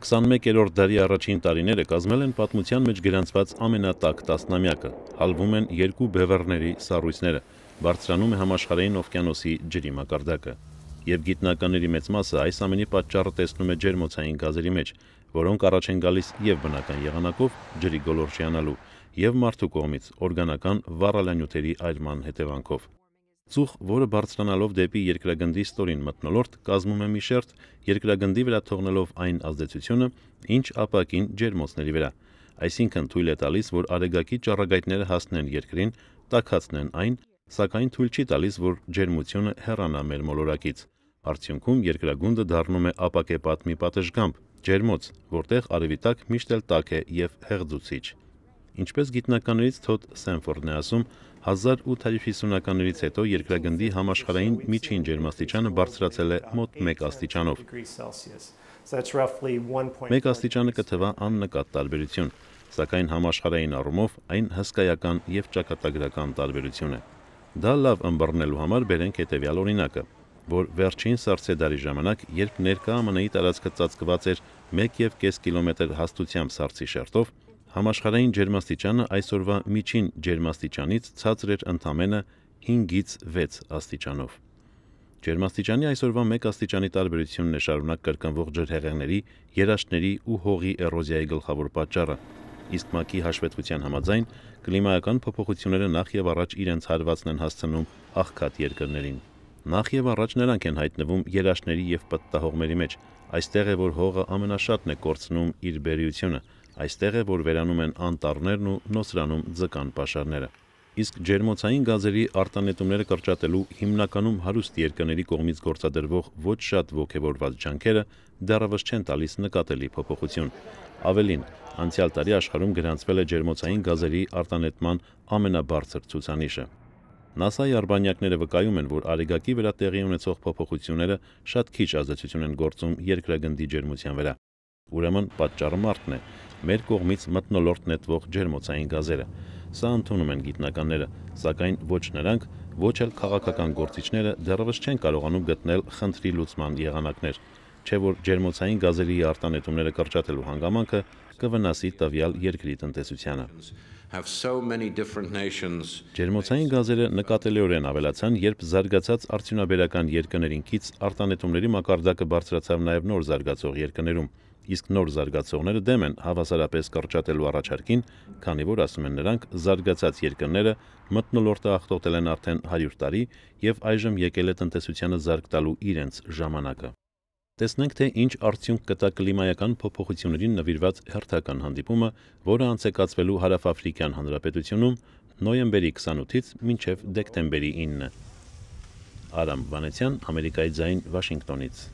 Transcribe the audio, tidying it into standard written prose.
21-րդ դարի առաջին տարիները կազմել են պատմության մեջ գրանցված ամենատաք տասնամյակը, հալվում են երկու բևեռների սառույցները, բարձրանում է համաշխարհային օվկիանոսի ջրի մակարդակը, եւ գիտնականների մեծ մասը այս ամենի պատճառը տեսնում է ջերմոցային գազերի մեջ, որոնք առաջ են գալիս եւ բնական եղանակով ջրի գոլորշիանալու եւ մարդու կողմից օրգանական վառալանյութերի այրման հետևանքով։ Ծուխ, որը բարձրանալով դեպի երկրագնդի ստորին մթնոլորտ, կազմում է մի շերտ, երկրագնդի վրա թողնելով այն ազդեցությունը, ինչ ապակին ջերմոցների վրա, այսինքն թույլ է տալիս, որ արեգակի ճառագայթները հասնեն երկրին, տաքացնեն այն, սակայն թույլ չի տալիս, որ ջերմությունը հեռանա մեր մոլորակից։ Արդյունքում երկրագունդը դառնում է ապակեպատ մի պատշգամբ, ջերմոց, որտեղ արևի տակ միշտ էլ տաք է եւ հեղձուցիչ։ Ինչպես գիտնականներից Թոդ Սենֆորդն է ասում, 1850-ականներից հետո երկրագնդի համաշխարհային միջին ջերմաստիճանը բարձրացել է մոտ 1 աստիճանով։ 1 աստիճանը կթվա աննկատ տարբերություն, սակայն համաշխարհային առումով այն հսկայական եւ ճակատագրական տարբերություն է։ Դա լավ ըմբռնելու համար բերենք հետեւյալ օրինակը, որ վերջին սառցեդարի ժամանակ, երբ ներկա ԱՄՆ-ի տարածքը ծածկված էր 1.5 կիլոմետր հաստությամբ սառցի շերտով, համաշխարհային ջերմաստիճանը այսօրվա միջին ջերմաստիճանից ցածր էր ընդամենը 5-ից 6 աստիճանով։ Ջերմաստիճանի այսօրվա 1 աստիճանի տարբերությունն է շարունակ կրկնվող ջրհեղեղների, երաշտների ու հողի էրոզիայի գլխավոր պատճառը, իսկ ՄԱԿ-ի հաշվետվության համաձայն կլիմայական փոփոխությունները նախ եւ առաջ իրենց հարվածն են հասցնում աղքատ երկրներին։ Նախ եւ առաջ նրանք են հայտնվում երաշտների եւ պտտահողմերի մեջ, այստեղ է, որ հողը ամենաշատն է կորցնում իր բերիությունը, այստեղ է, որ վերանում են անտառներն ու նոսրանում ձկան պաշարները։ Իսկ ջերմոցային գազերի արտանետումները կրճատելու հիմնականում հարուստ երկրների կողմից գործադրվող ոչ շատ ոգևորված ջանքերը դեռևս չեն տալիս նկատելի փոփոխություն։ Ավելին, անցյալ տարի աշխարհում գրանցվել է ջերմոցային գազերի արտանետման ամենաբարձր ցուցանիշը։ ՆԱՍԱ-ի արբանյակները վկայում են, որ արեգակի վրա տեղի ունեցող փոփոխությունները շատ քիչ ազդեցություն են գործում երկրագնդի ջերմության վրա։ Ուրեմն պատճառը մարդն է, մեր կողմից մթնոլորտ նետվող ջերմոցային գազերը։ Սա ընդունում են գիտնականները, սակայն ոչ նրանք, ոչ էլ քաղաքական գործիչները դեռևս չեն կարողանում գտնել խնդրի լուծման եղանակներ, չէ որ ջերմոցային գազերի արտանետումները կրճատելու հանգամանքը կվնասի տվյալ երկրի տնտեսությանը։ Ջերմոցային գազերը նկատելիորեն ավելացան, երբ զարգացած արդյունաբերական երկրներին կից արտանետումների մակարդակը բարձրացավ նաև նոր զարգացող երկրներում, իսկ նոր զարգացողները դեմ են հավասարապես կրճատելու առաջարկին, քանի որ ասում են նրանք, զարգացած երկրները մթնոլորտը աղտոտել են արդեն 100 տարի եւ այժմ եկել է տնտեսությանը զարգ տալու իրենց ժամանակը։ Տեսնենք, թե ինչ արդյունք կտա կլիմայական փոփոխություններին նվիրված հերթական հանդիպումը, որը անցեկացվելու Հարավաֆրիկյան Հանրապետությունում նոյեմբերի 28-ից մինչև դեկտեմբերի 9-ը։ Արամ Վանեցյան, Ամերիկայի ձայն, Վաշինգտոնից։